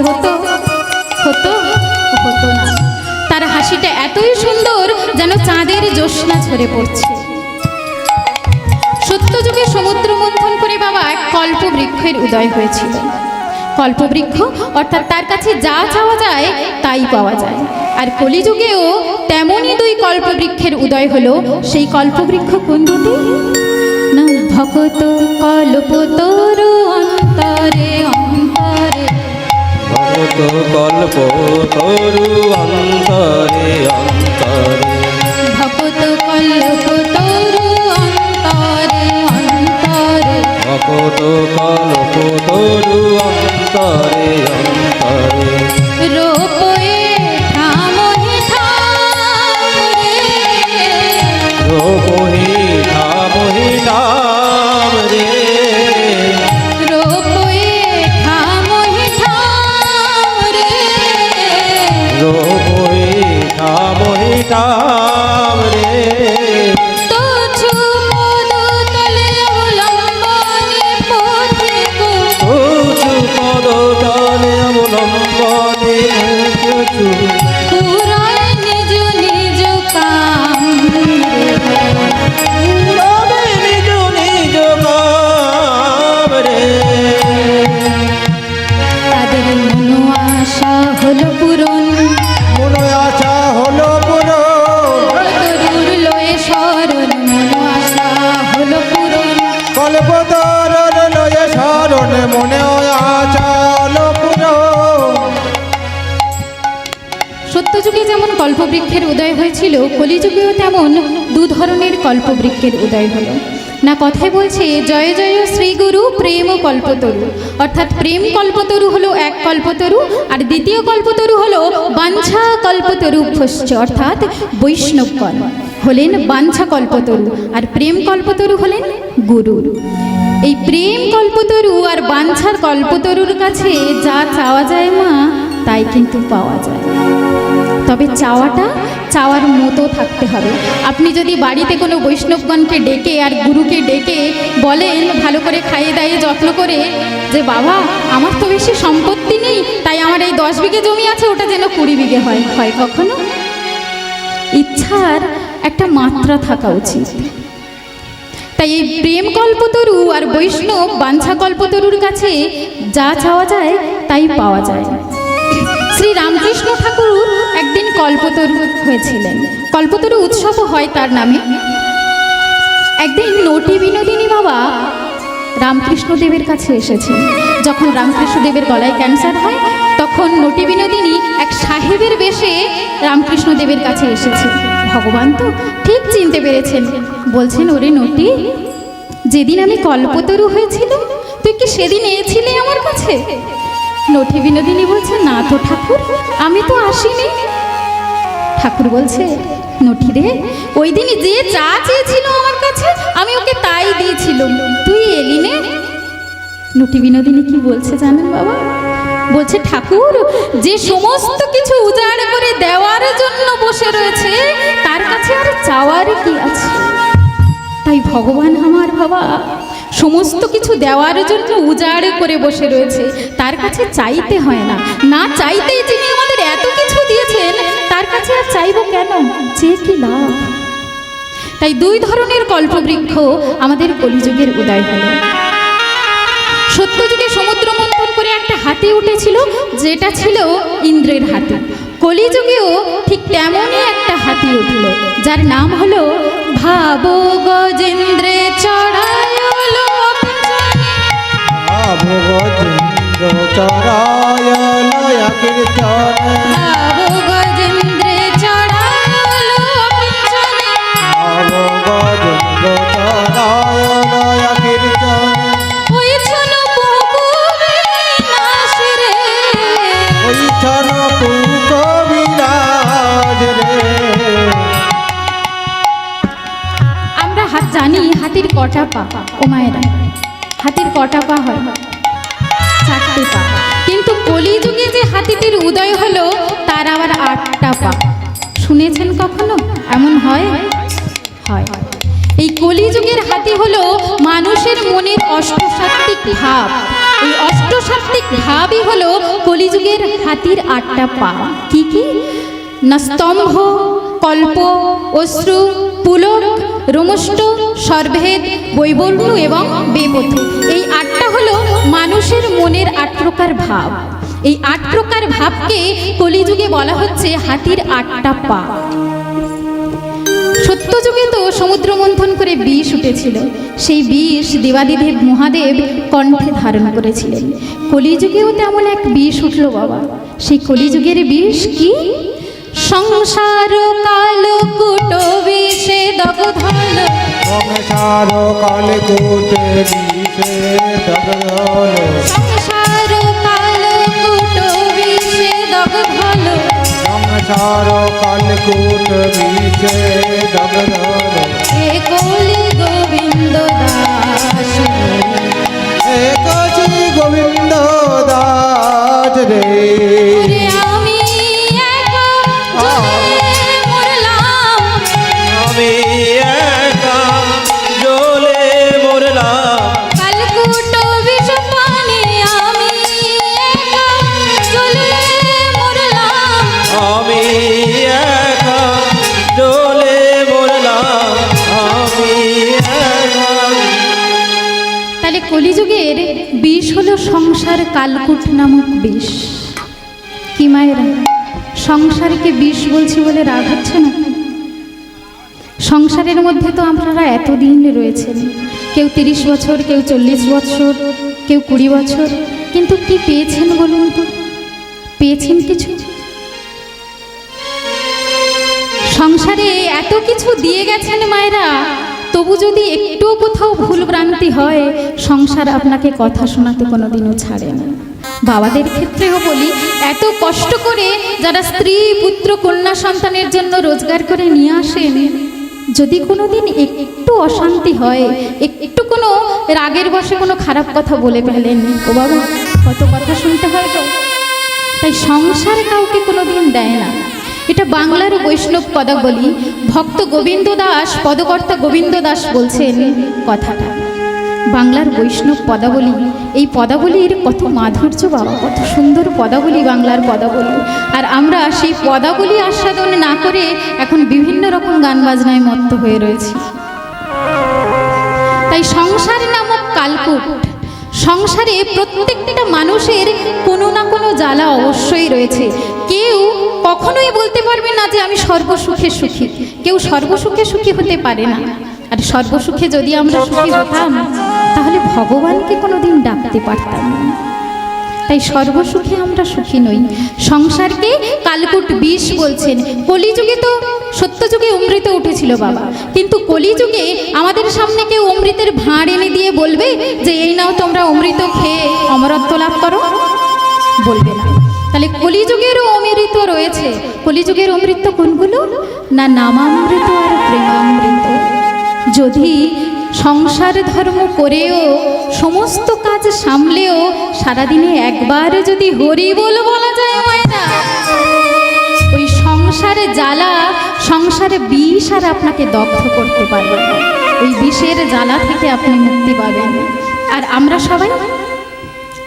হতো হতো হতো না। তার হাসিটা এতই সুন্দর যেন চাঁদের জ্যোৎস্না ঝরে পড়ছে। সত্যযুগে সমুদ্র মন্থন করে বাবা এক কল্পবৃক্ষের উদয় হয়েছিল। কল্পবৃক্ষ অর্থাৎ তার কাছে যা চাওয়া যায় তাই পাওয়া যায়। আর কলিযুগেও তেমনই দুই কল্পবৃক্ষের উদয় হলো। সেই কল্পবৃক্ষ কোন দুটি? না, ভকত কল্পতরু অন্তরে অন্তরে, ভকত কল্পতরু অন্তরে অন্তরে, ভকত কল্পতরু অন্তরে অন্তরে, ভকত কল্পতরু অন্তরে অন্তরে, রূপে ঠামহি ঠামরে, রূপহি ঠামহি ঠাম রে, রূপে ঠামহি ঠামরে, রূপহি ঠামহি ঠাম রে, তুছু পদতলে অবলম্বনে পথিকো, তুছু পদতলে অবলম্বনে তুছু, পুরায় নিজ নিজ কাম তবে নিজ নিজ কাম রে। তাদের মনো আশা হলো পূরণ, মনে আশা হলো পুরো, তরুর লয়ে শরণ, মনো আশা হলো পূরণ। কল্পতরুর লয়ে শরণ, মনে আশা হলো পুরো। সত্যযুগে যেমন কল্পবৃক্ষের উদয় হয়েছিল, কলিযুগেও তেমন দু ধরনের কল্পবৃক্ষের উদয় হলো। না কথায় বলছে জয় জয় শ্রীগুরু প্রেম কল্পতরু, অর্থাৎ প্রেম কল্পতরু হলো এক কল্পতরু, আর দ্বিতীয় কল্পতরু হলো বাঞ্ছা কল্পতরু ভস্য, অর্থাৎ বৈষ্ণবগণ হলেন বাঞ্ছা কল্পতরু, আর প্রেম কল্পতরু হলেন গুরু। এই প্রেম কল্পতরু আর বাঞ্ছার কল্পতরুর কাছে যা চাওয়া যায় মা তাই কিন্তু পাওয়া যায়। তবে চাওয়াটা চাওয়ার মতো থাকতে হবে। আপনি যদি বাড়িতে কোনো বৈষ্ণবগণকে ডেকে আর গুরুকে ডেকে বলেন ভালো করে খাইয়ে দাইয়ে যত্ন করে যে বাবা আমার তো বেশি সম্পত্তি নেই, তাই আমার এই 10 বিঘে জমি আছে, ওটা যেন 20 বিঘে হয়, হয় কখনো? ইচ্ছার একটা মাত্রা থাকা উচিত। তাই এই প্রেম কল্পতরু আর বৈষ্ণব বাঞ্ছা কল্পতরুর কাছে যা চাওয়া যায় তাই পাওয়া যায়। শ্রী রামকৃষ্ণ ঠাকুর একদিন কল্পতরু হয়েছিলেন, কল্পতরু উৎসব হয় তার নামে। একদিন নটি বিনোদিনী বাবা রামকৃষ্ণদেবের কাছে এসেছেন। যখন রামকৃষ্ণদেবের গলায় ক্যান্সার হয় তখন নটি বিনোদিনী এক সাহেবের বেশে রামকৃষ্ণদেবের কাছে এসেছে। ভগবান তো ঠিক চিনতে পেরেছেন, বলছেন ওরে নটি, যেদিন আমি কল্পতরু হয়েছিল তুই কি সেদিন এসেছিলে আমার কাছে? নটি বিনোদিনী বলছে না তো ঠাকুর, আমি তো আসিনি। ঠাকুর বলছে নটি রে, ওই দিনই যে চা চেয়েছিল আমার কাছে আমি ওকে তাই দিয়েছিলাম, তুই এলি নে। নটি বিনোদিনী কি বলছে জানেন বাবা? বলছে ঠাকুর, যে সমস্ত কিছু উজাড় করে দেওয়ার জন্য বসে রয়েছে তার কাছে আর চাওয়ার কি আছে? তাই ভগবান আমার বাবা সমস্ত কিছু দেওয়ার জন্য উজাড় করে বসে রয়েছে, তার কাছে চাইতে হয় না। না চাইতেই যিনি আমাদের এত কিছু দিয়েছেন তার কাছে আর চাইবো কেন? যে কি লাভ। তাই দুই ধরনের কল্পবৃক্ষ আমাদের কলিযুগের উদয় হলো। সত্যযুগে সমুদ্র মন্থন করে একটা হাতি উঠেছিল, যেটা ছিল ইন্দ্রের হাতি। কলিযুগেও ঠিক তেমনই একটা হাতি উঠল, যার নাম হলো ভাব গজেন্দ্রে চড়ায়লো, ভাব গজেন্দ্র চড়ায়লো কীর্তনে, ভাব গজেন্দ্রে চড়ায়লো পিছনে, ভাব গজেন্দ্র চড়ায়লো কীর্তনে, ওইছন পুকুবিলাস রে, ওইছন পুকুবিলাস রে। আমরা জানি হাতির কটা পা, ও মায়েরা, হাতির কটা পা হয়? 4টে পা। কিন্তু কলিযুগে যে হাতিটির উদয় হলো তার আবার 8টা পা। শুনেছেন কখনো এমন হয়? হয়। এই কলিযুগের হাতি হলো মানুষের মনের অষ্টসাত্ত্বিক ভাব এই অষ্টসাত্ত্বিক ভাবই হলো কলিযুগের হাতির 8টা পা। কি কি? না স্তম্ভ, কল্প, অশ্রু, পুলক, রোমষ্ট, সর্ভেদ, বৈবর্ণ এবং বেপথু। এই 8টা হলো মানুষের মনের 8 প্রকার ভাব। এই 8 প্রকার ভাবকে কলিযুগে বলা হচ্ছে হাতির 8টা পা। সত্যযুগে তো সমুদ্র মন্থন করে বিষ উঠেছিল, সেই বিষ দেবাদিদেব মহাদেব কণ্ঠে ধারণ করেছিলেন। কলিযুগেও তেমন এক বিষ উঠল বাবা। সেই কলিযুগের বিষ কি? সংসার কালকূট বিষে দগ্ধল, সংসার কালকূট বিষে দগ্ধল, সংসার কালকূট বিষে দগ্ধল, সংসার কালকূট বিষে দগ্ধল। এ কলি গোবিন্দ দাস, এ কলি গোবিন্দ দাস রে। ওরে আমি একা জ্বলে মরলাম, আমি একা জ্বলে মরলাম, কালকূট বিষ পানে আমি একা জ্বলে মরলাম। আমি একা জ্বলে মরলাম, আমি একা। তাহলে কলিযুগের বিষ হলো সংসার কালকূট নামক বিষ। কি মায়েরা, সংসারকে বিষ বলছি বলে রাগ হচ্ছে না? সংসারের মধ্যে তো আপনারা এতদিন রয়েছেন, কেউ 30 বছর, কেউ 40 বছর, কেউ 20 বছর, কিন্তু কি পেয়েছেন বলুন তো? পেয়েছেন কিছু? সংসারে এত কিছু দিয়ে গেছেন মায়েরা, তবু যদি একটু কোথাও ভুল ভ্রান্তি হয়, সংসার আপনাকে কথা শোনাতে কোনোদিনও ছাড়ে না। বাবাদের ক্ষেত্রেও বলি, এত কষ্ট করে যারা স্ত্রী, পুত্র, কন্যা সন্তানের জন্য রোজগার করে নিয়ে আসেন, যদি কোনোদিন একটু অশান্তি হয়, একটু কোনো রাগের বশে কোনো খারাপ কথা বলে ফেলেন, ও বাবা কত কথা শুনতে হয় তো। তাই সংসার কাউকে কোনোদিন দেয় না। এটা বাংলার বৈষ্ণব পদাবলী। ভক্ত গোবিন্দ দাস, পদকর্তা গোবিন্দ দাস বলছেন কথাটা। বাংলার বৈষ্ণব পদাবলী, এই পদাবলীর কত মাধুর্য বাবা, কত সুন্দর পদাবলী বাংলার পদাবলী। আর আমরা সেই পদাবলী আস্বাদন না করে এখন বিভিন্ন রকম গান বাজনায় মত্ত হয়ে রয়েছি। তাই সংসার নামক কালকূট, সংসারে প্রত্যেকটা মানুষের কোনো না কোনো জ্বালা অবশ্যই রয়েছে। কেউ কখনোই বলতে পারবে না যে আমি সর্বসুখে সুখী। কেউ সর্বসুখে সুখী হতে পারে না। আর সর্বসুখে যদি আমরা সুখী হতাম, তাহলে ভগবানকে কোনোদিন ডাকতে পারতাম না। তাই সর্বসুখে আমরা সুখী নই। সংসারকে কালকূট বিষ বলছেন। কলিযুগে তো সত্যযুগে অমৃত উঠেছিল বাবা, কিন্তু কলিযুগে আমাদের সামনে কেউ অমৃতের ভাঁড় এনে দিয়ে বলবে যে এই নাও তোমরা অমৃত খেয়ে অমরত্ব লাভ করো? বলবে না। তাহলে কলিযুগেরও অমৃত রয়েছে। কলিযুগের অমৃত কোনগুলো? না নামামৃত আর প্রেমামৃত। যদি সংসার ধর্ম করেও, সমস্ত কাজ সামলেও সারাদিনে একবার যদি হরি বল বলা যায় মায়েরা, ওই সংসারে জ্বালা, সংসারে বিষ আর আপনাকে দগ্ধ করতে পারবে না। ওই বিষের জ্বালা থেকে আপনি মুক্তি পাবেন। আর আমরা সবাই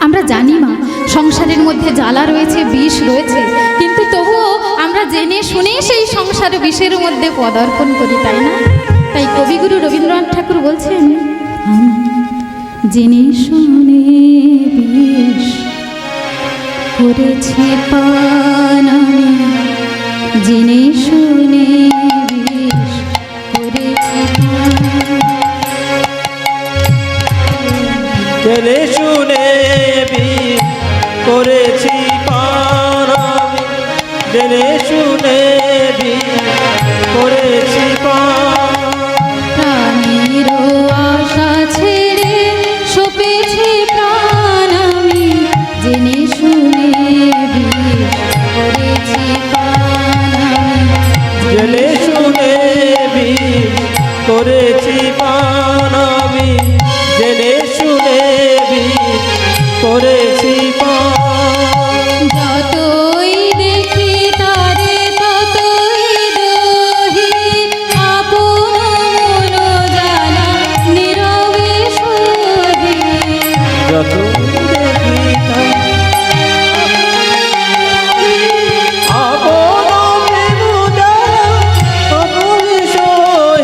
আমরা জানি মা, সংসারের মধ্যে জ্বালা রয়েছে, বিষ রয়েছে, কিন্তু তবুও আমরা জেনে শুনে সেই সংসারে বিষের মধ্যে পদার্পণ করি, তাই না? তাই কবিগুরু রবীন্দ্রনাথ ঠাকুর বলছেন, জেনে শুনে বিষ করেছি পান আমি, জেনে শুনে বিষ করেছি পান। জেনে শুনে বিষ করেছি পান আমি, জেনে শুনে বিষ করেছি পান।